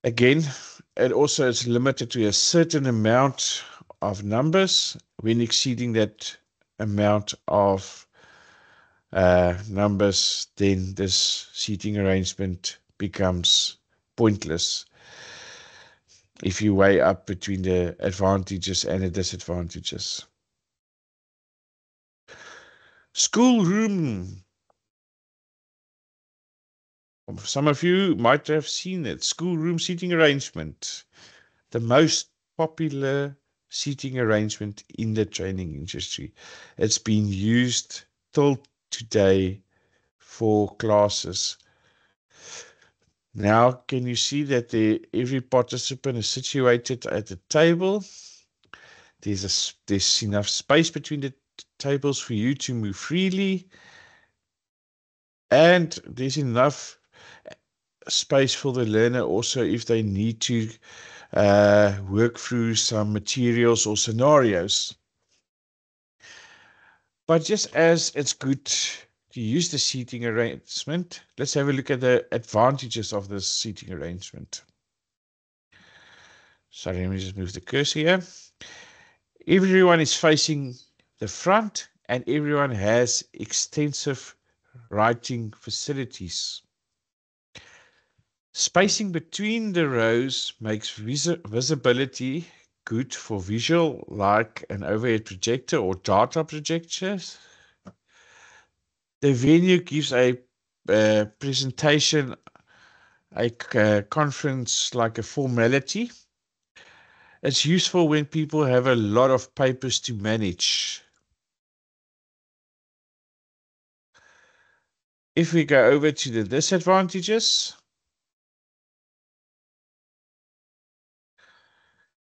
Again, it also is limited to a certain amount of numbers. When exceeding that amount of numbers, then this seating arrangement becomes pointless if you weigh up between the advantages and the disadvantages. Schoolroom. Some of you might have seen it. Schoolroom seating arrangement. The most popular seating arrangement in the training industry. It's been used till today for classes. Now, can you see that every participant is situated at a table? There's enough space between the tables for you to move freely, and there's enough space for the learner also if they need to work through some materials or scenarios. But just as it's good to use the seating arrangement, let's have a look at the advantages of this seating arrangement. Sorry, let me just move the cursor here. Everyone is facing the front and everyone has extensive writing facilities. Spacing between the rows makes visibility good for visual, like an overhead projector or data projectors. The venue gives a presentation, a conference like a formality. It's useful when people have a lot of papers to manage. If we go over to the disadvantages,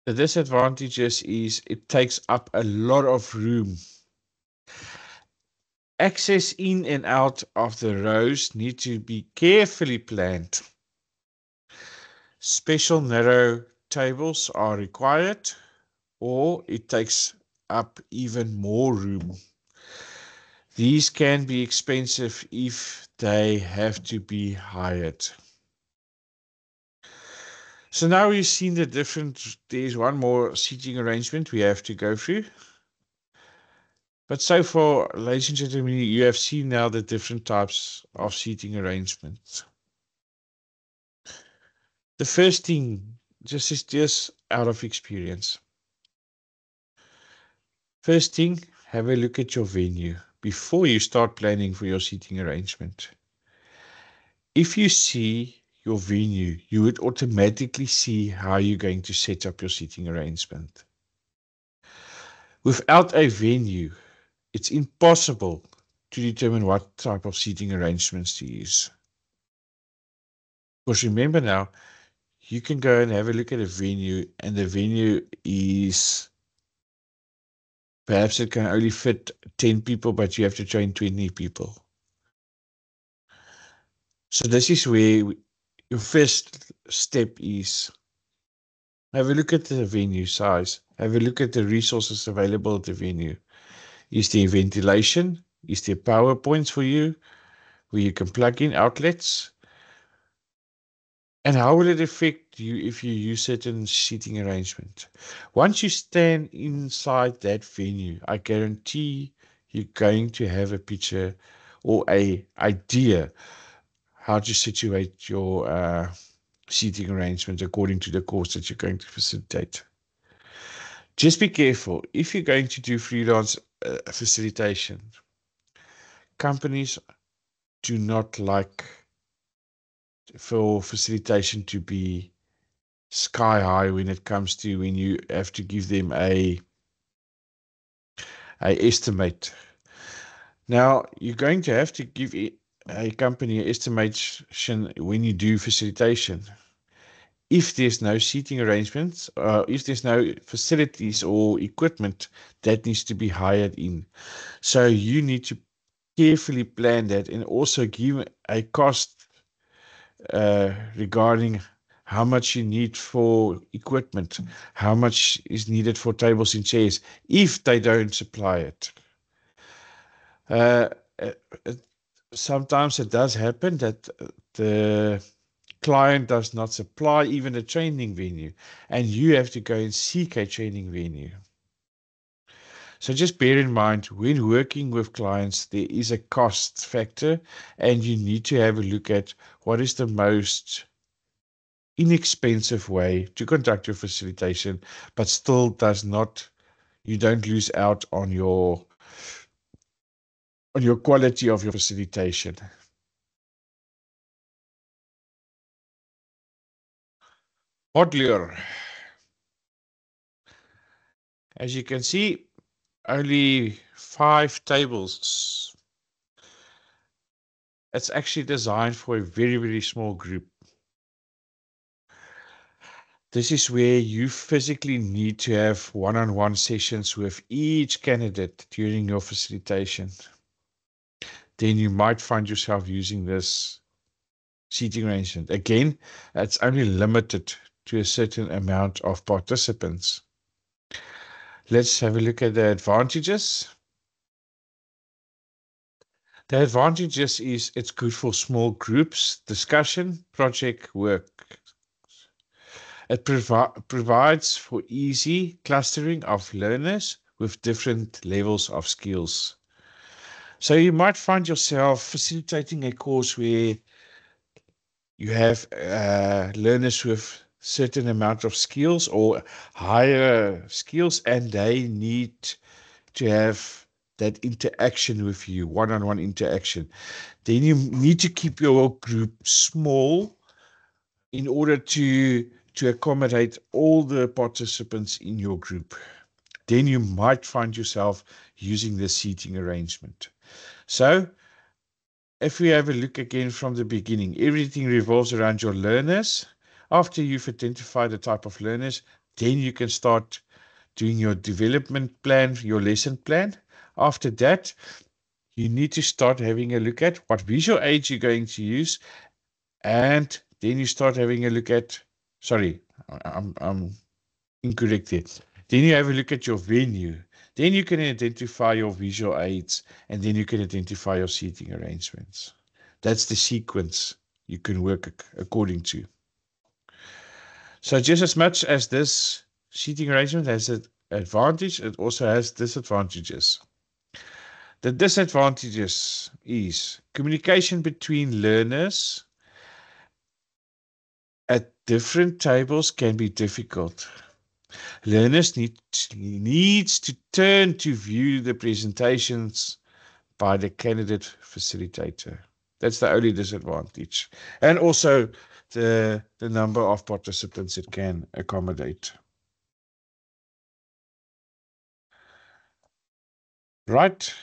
the disadvantages is it takes up a lot of room. Access in and out of the rows need to be carefully planned. Special narrow tables are required, or it takes up even more room. These can be expensive if they have to be hired. So now we've seen the different, there's one more seating arrangement we have to go through. But so far, ladies and gentlemen, you have seen now the different types of seating arrangements. The first thing, just out of experience. First thing, have a look at your venue before you start planning for your seating arrangement. If you see your venue, you would automatically see how you're going to set up your seating arrangement. Without a venue, it's impossible to determine what type of seating arrangements to use. Because remember now, you can go and have a look at a venue, and the venue is perhaps it can only fit 10 people, but you have to train 20 people. So this is where your first step is have a look at the venue size. Have a look at the resources available at the venue. Is there ventilation? Is there power points for you where you can plug in outlets? And how will it affect you if you use certain seating arrangement? Once you stand inside that venue, I guarantee you're going to have a picture or a idea how to situate your seating arrangement according to the course that you're going to facilitate. Just be careful. If you're going to do freelance facilitation, companies do not like for facilitation to be sky high when it comes to when you have to give them a estimate. Now, you're going to have to give a company an estimation when you do facilitation. If there's no seating arrangements, if there's no facilities or equipment that needs to be hired in. So you need to carefully plan that and also give a cost regarding how much you need for equipment, how much is needed for tables and chairs, if they don't supply it. Uh, uh, Sometimes it does happen that the client does not supply even a training venue, and you have to go and seek a training venue. So just bear in mind, when working with clients, there is a cost factor, and you need to have a look at what is the most inexpensive way to conduct your facilitation, but still you don't lose out on your quality of your facilitation. Modular. As you can see, only 5 tables. It's actually designed for a very, very small group. This is where you physically need to have one-on-one sessions with each candidate during your facilitation. Then you might find yourself using this seating arrangement. Again, it's only limited to a certain amount of participants. Let's have a look at the advantages. The advantages is it's good for small groups, discussion, project work. It provides for easy clustering of learners with different levels of skills. So you might find yourself facilitating a course where you have learners with certain amount of skills or higher skills, and they need to have that interaction with you, one-on-one interaction. Then you need to keep your group small in order to accommodate all the participants in your group. Then you might find yourself using the seating arrangement. So if we have a look again from the beginning, everything revolves around your learners. After you've identified the type of learners, then you can start doing your development plan, your lesson plan. After that, you need to start having a look at what visual aids you're going to use, and then you start having a look at, sorry, I'm incorrect here. Then you have a look at your venue. Then you can identify your visual aids, and then you can identify your seating arrangements. That's the sequence you can work according to. So just as much as this seating arrangement has an advantage, it also has disadvantages. The disadvantages is communication between learners at different tables can be difficult. Learners needs to turn to view the presentations by the candidate facilitator. That's the only disadvantage. And also the number of participants it can accommodate. Right.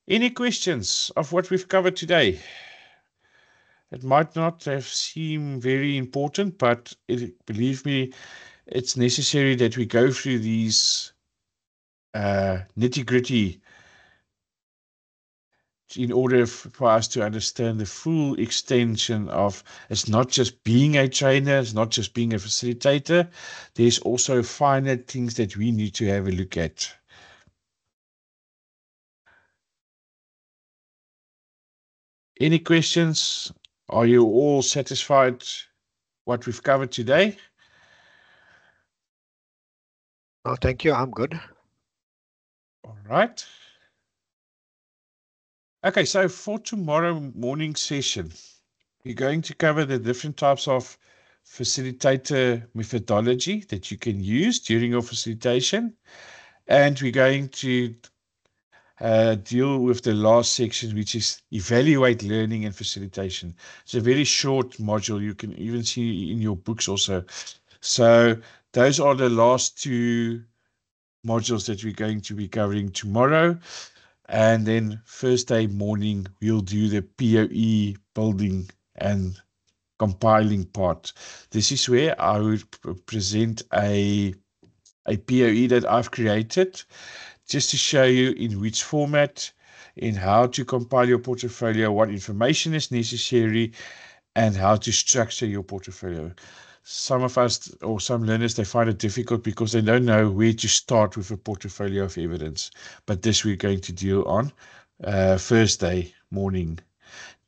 Any questions of what we've covered today? It might not have seemed very important, but believe me, it's necessary that we go through these nitty-gritty in order for us to understand the full extension of it's not just being a trainer, it's not just being a facilitator. There's also finer things that we need to have a look at. Any questions? Are you all satisfied what we've covered today? Oh, thank you. I'm good. All right. Okay, so for tomorrow morning session, we're going to cover the different types of facilitator methodology that you can use during your facilitation. And we're going to deal with the last section, which is evaluate learning and facilitation. It's a very short module. You can even see in your books also. So those are the last 2 modules that we're going to be covering tomorrow. And then Thursday morning, we'll do the POE building and compiling part. This is where I would present a POE that I've created just to show you in which format, in how to compile your portfolio, what information is necessary, and how to structure your portfolio. Some of us or some learners, they find it difficult because they don't know where to start with a portfolio of evidence. But this we're going to deal on Thursday morning.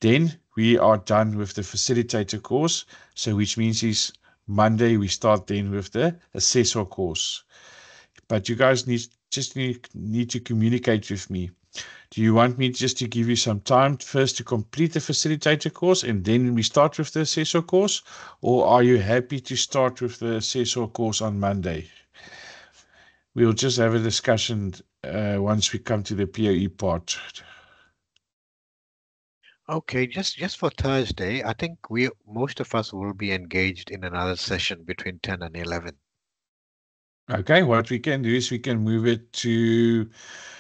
Then we are done with the facilitator course. So which means is Monday we start then with the assessor course. But you guys need to communicate with me. Do you want me just to give you some time first to complete the facilitator course and then we start with the assessor course? Or are you happy to start with the assessor course on Monday? We'll just have a discussion once we come to the POE part. Okay, just for Thursday, I think most of us will be engaged in another session between 10 and 11. Okay, what we can do is we can move it to,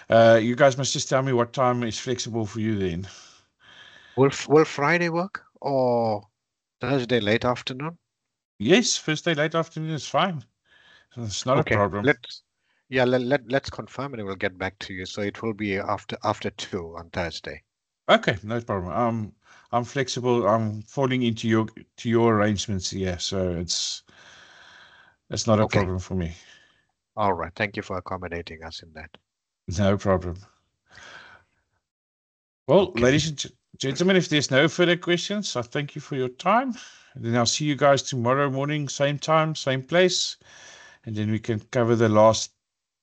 you guys must just tell me what time is flexible for you then. Will Friday work or Thursday late afternoon? Yes, Thursday late afternoon is fine. It's not a problem. Let's confirm and we'll get back to you. So it will be after 2 on Thursday. Okay, no problem. I'm flexible. I'm falling into your arrangements here, so it's not a problem for me. All right. Thank you for accommodating us in that. No problem. Well, Okay. ladies and gentlemen, if there's no further questions, I thank you for your time. And then I'll see you guys tomorrow morning, same time, same place. And then we can cover the last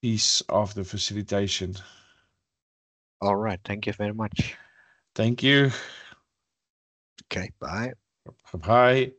piece of the facilitation. All right. Thank you very much. Thank you. Okay. Bye. Bye.